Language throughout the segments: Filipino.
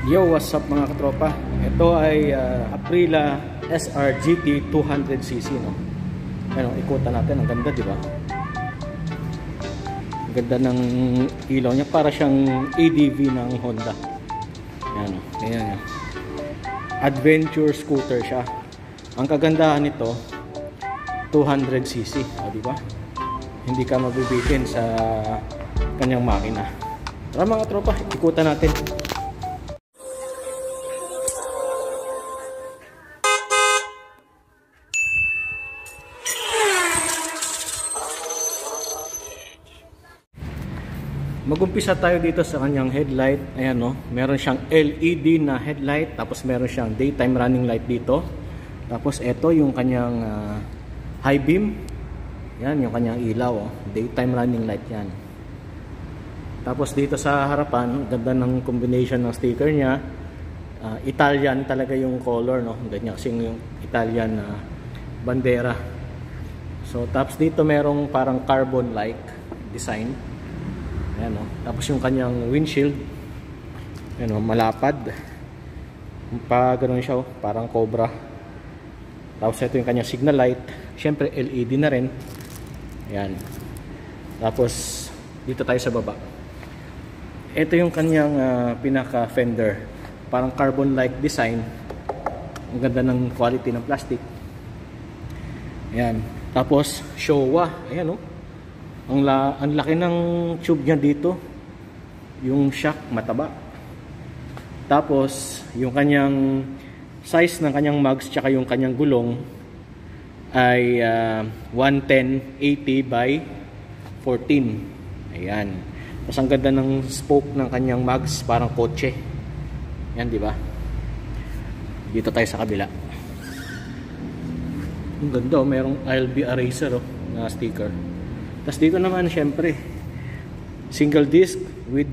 Yo, what's up mga katropa? Ito ay Aprilia SR GT 200cc, no? Ano, ikutan natin. Ang ganda, di ba? Ang ganda ng ilaw niya. Para siyang ADV ng Honda. Yan, ayan. Adventure scooter siya. Ang kagandahan nito, 200cc, di ba? Hindi ka mabibitin sa kanyang makina. Tara mga tropa, ikutan natin. Mag-umpisa tayo dito sa kanyang headlight. Ayan, no? Meron siyang LED na headlight. Tapos meron siyang daytime running light dito. Tapos ito yung kanyang high beam. Yan, yung kanyang ilaw. Oh. Daytime running light yan. Tapos dito sa harapan, ganda ng combination ng sticker niya. Italian talaga yung color, no? Ganyan kasing yung Italian bandera. So, tapos dito merong parang carbon-like design. Ayan, no? Tapos yung kanyang windshield, ayan, no? Malapad. Pa ganoon siya, oh, parang cobra. Tapos ito yung kanyang signal light. Siyempre LED na rin. Ayan. Tapos dito tayo sa baba. Ito yung kanyang pinaka fender. Parang carbon-like design. Ang ganda ng quality ng plastic. Ayan. Tapos Showa. Ayan, no? Ang laki ng tube niya dito. Yung shock mataba. Tapos yung kanyang size ng kanyang mugs tsaka yung kanyang gulong ay 110/80 by 14. Ayan. Tapos ang ganda ng spoke ng kanyang mugs, parang kotse. Yan, di ba? Dito tayo sa kabila. Ang ganda, oh, merong I'll be a racer, oh, na sticker. Tapos dito naman, syempre, single disc with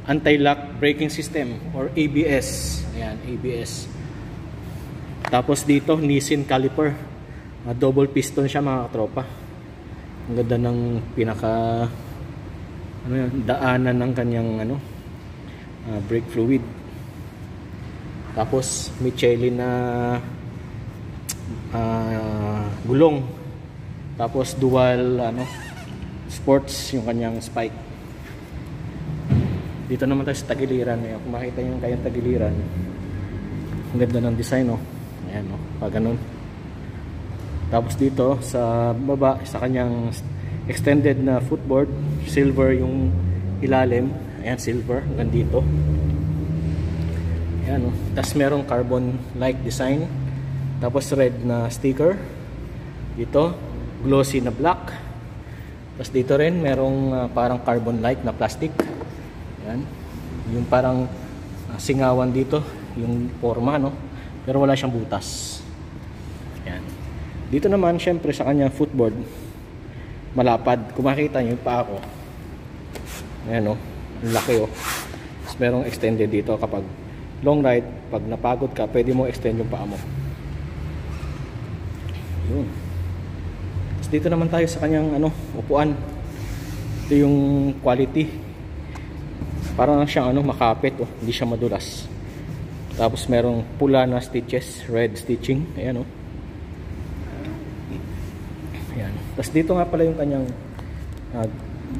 anti-lock braking system or ABS. Ayan, ABS. Tapos dito, Nissin caliper. Double piston siya mga katropa. Ang ganda ng pinaka daanan ng kanyang brake fluid. Tapos Michelin na gulong. Tapos dual sports yung kanyang spike. Dito naman tayo sa tagiliran. Kung makita nyo yung kanyang tagiliran, ang ganda ng design, oh. Ayan, oh, pag ganun. Tapos dito sa baba, sa kanyang extended na footboard, silver yung ilalim. Ayan, silver hanggang dito. Ayan, oh. Tapos merong carbon-like design. Tapos red na sticker. Dito, glossy na black. Tapos dito rin, merong parang carbon-like na plastic. Ayan. Yung parang singawan dito, yung forma, no? Pero wala siyang butas. Ayan. Dito naman, syempre sa kanyang footboard, malapad. Kung makita nyo yung paa ko, ayan, oh, ang laki, oh. Tapos merong extended dito kapag long ride, pag napagod ka, pwede mo extend yung paa mo. Yun. Tapos dito naman tayo sa kanyang upuan. Ito yung quality. Parang siyang makapit, oh, hindi siya madulas. Tapos merong pula na stitches, red stitching. Ayan, oh. Ayan. Tapos dito nga pala yung kanyang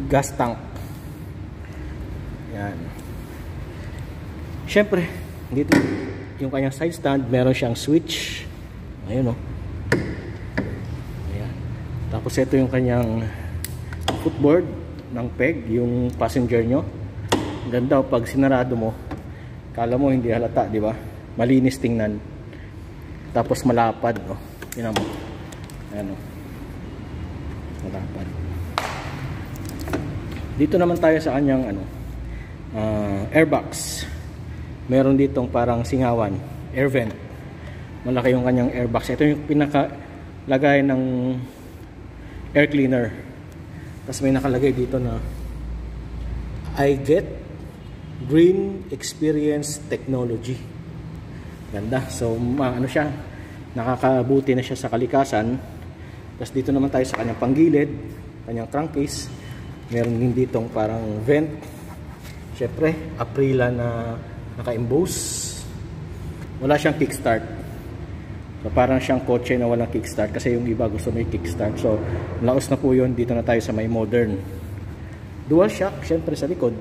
gas tank. Ayan. Siyempre, dito yung kanyang side stand, meron siyang switch. Ayun, oh. Ayan. Tapos ito yung kanyang footboard ng peg, yung passenger nyo. Ganda, oh, pag sinarado mo, kala mo hindi halata, di ba? Malinis tingnan. Tapos malapad, oh. Tingnan mo. Ayan, oh. Malapad. Dito naman tayo sa kanyang airbox. Meron ditong parang singawan, air vent. Malaki yung kanyang airbox. Ito yung pinakalagay ng air cleaner. Tapos may nakalagay dito na I get Green Experience Technology. Ganda. So siya, nakakabuti na siya sa kalikasan. Tapos dito naman tayo sa kanyang panggilid, kanyang crankcase. Meron din ditong parang vent. Syempre, Aprilia na naka-emboss. Wala siyang kickstart. So parang siyang kotse na walang kickstart kasi yung iba gusto may kickstart. So laos na po yun. Dito na tayo sa may modern. Dual shock syempre sa likod.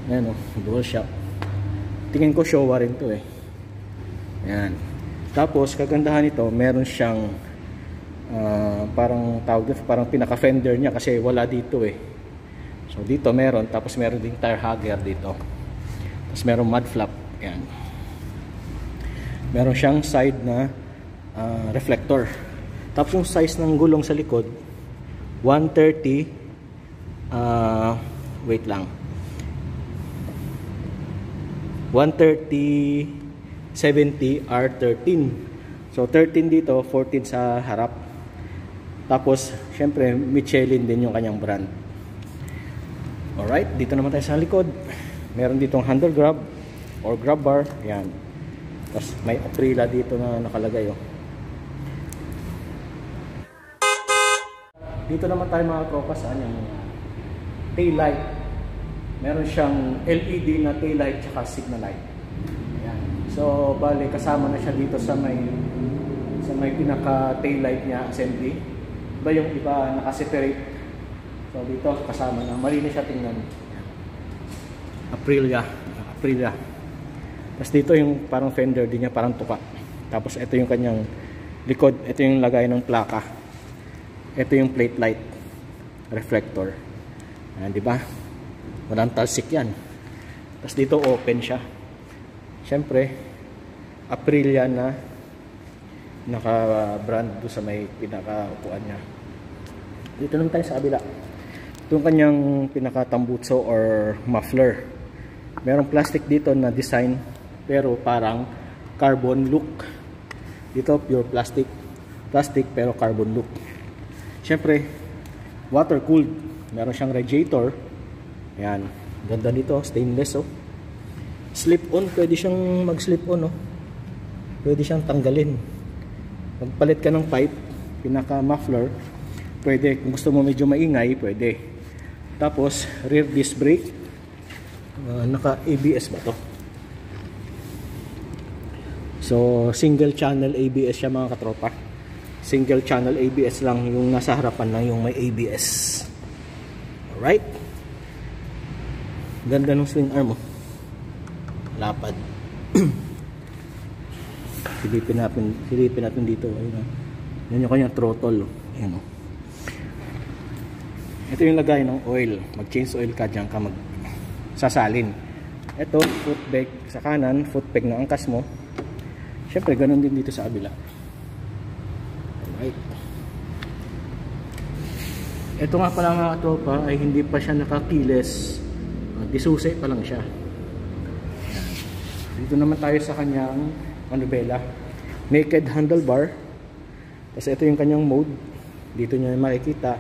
Ayan o, dual shock. Tingin ko Showa rin to eh. Ayan. Tapos kagandahan nito, meron siyang parang tawag dito, parang pinaka-fender niya kasi wala dito eh. So dito meron, tapos meron ding tire hugger dito. Tapos meron mud flap. Ayan. Meron siyang side na reflector. Tapos yung size ng gulong sa likod 130 wait lang 130/70 R13. So 13 dito, 14 sa harap. Tapos syempre Michelin din yung kanyang brand. Alright, dito naman tayo sa likod. Meron ditong handle grab or grab bar. Yan. Tapos may Aprilia dito na nakalagay oh. Dito naman tayo mga tropa sa yung tail light. Meron siyang LED na tail light tsaka signal light. Ayan. So bali kasama na siya dito sa may pinaka tail light niya assembly. Iba yung iba naka-separate. So dito kasama na. Malinis siya tingnan. Aprilia. Tapos dito yung parang fender din niya, parang tuka. Tapos ito yung kanyang likod, ito yung lagay ng plaka. Ito yung plate light reflector. Ayan, di ba? Walang talsik yan. Tapos dito open siya. Siyempre, Aprilia na naka-brand do sa may pinaka-upuan niya. Dito naman tayo sa kabila. Ito yung kanyang pinaka-tambutso or muffler. Merong plastic dito na design pero parang carbon look. Dito pure plastic pero carbon look. Siyempre water cooled. Meron siyang radiator. Ayan, ganda nito, stainless oh. Slip on, pwede siyang mag slip on oh. Pwede siyang tanggalin. Magpalit ka ng pipe, pinaka muffler, pwede. Kung gusto mo medyo maingay, pwede. Tapos rear disc brake, naka ABS ba to? So single channel ABS siya mga katropa. Single channel ABS lang, yung nasa harapan lang yung may ABS. Alright. Ganda ng swing arm oh. Lapad. Silipin natin dito. Ayun oh. Yan yung kanyang throttle oh. Ayan oh. Ito yung lagay ng oil. Mag-change oil ka dyan ka sasalin. Ito, foot peg sa kanan, foot peg na angkas mo. Siyempre, ganun din dito sa kabila. Alright. Ito nga pala mga katropa ay hindi pa siya nakakiles. Disuse pa lang siya. Ayan. Dito naman tayo sa kanyang manubela. Naked handlebar. Tapos ito yung kanyang mode. Dito nyo makikita.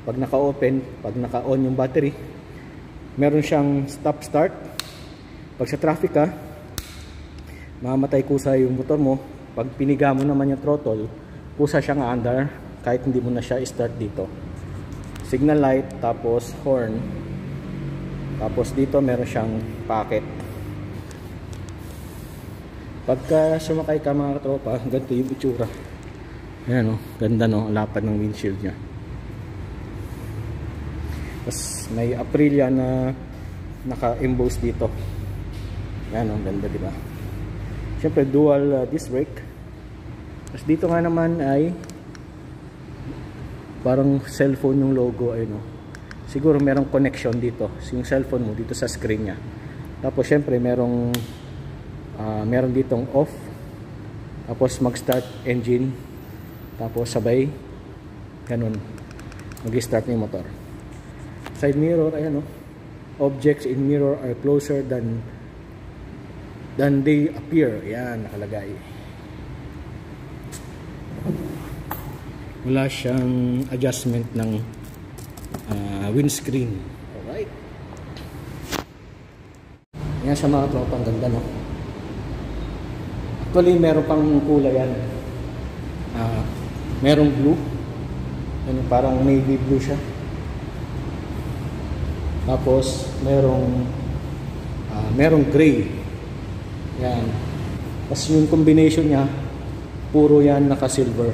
Pag naka-open, pag naka-on yung battery, meron siyang stop-start. Pag sa traffic ka, mamatay kusa yung motor mo. Pag piniga mo naman yung throttle, kusa siyang aandar kahit hindi mo na siya i-start dito. Signal light, tapos horn. Tapos dito meron siyang pocket. Pagka sumakay ka mga katropa, ganito yung itsura. Ayan o, ganda no, lapad ng windshield niya. Tapos may Aprilia na naka-emboss dito. Ayan o, ganda diba? Siyempre dual disc brake. Tapos dito nga naman ay parang cellphone yung logo ay no. Siguro merong connection dito. Yung cellphone mo dito sa screen niya. Tapos syempre meron ditong off. Tapos mag-start engine. Tapos sabay ganun. Mag-start yung motor. Side mirror ayan no. Objects in mirror are closer than they appear. Ayan nakalagay. Wala siyang adjustment ng windscreen. Alright. Yan sa mga tropang ganda no. Actually meron pang kulay yan. Merong blue. Yan, parang navy blue siya. Tapos merong merong gray. Yan. Tapos yung combination niya, puro yan naka-silver.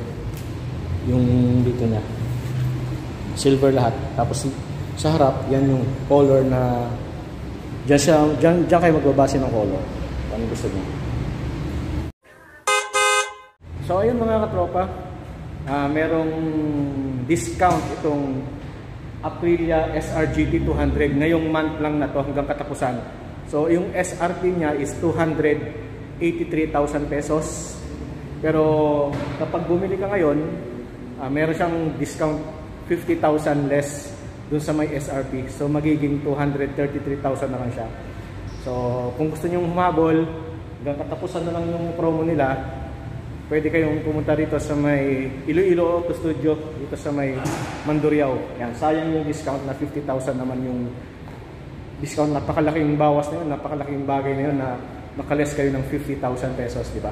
Yung dito niya. Silver lahat. Tapos sa harap, yan yung color na diyan kayo magbabase ng color. Ano gusto niyo. So ayun mga katropa, merong discount itong Aprilia SRGT 200 ngayong month lang na to hanggang katapusan. So yung SRP niya is 283,000 pesos. Pero kapag bumili ka ngayon, meron siyang discount 50,000 less dun sa may SRP. So magiging 233,000 naman siya. So kung gusto niyo humabol, hanggang katapusan na lang yung promo nila, pwede kayong pumunta dito sa may Iloilo Auto Studio, dito sa may Mandurriao. Yan, sayang yung discount na 50,000 naman yung discount. Napakalaking bawas na yun, napakalaking bagay na yun na makales kayo ng 50,000 pesos, di ba?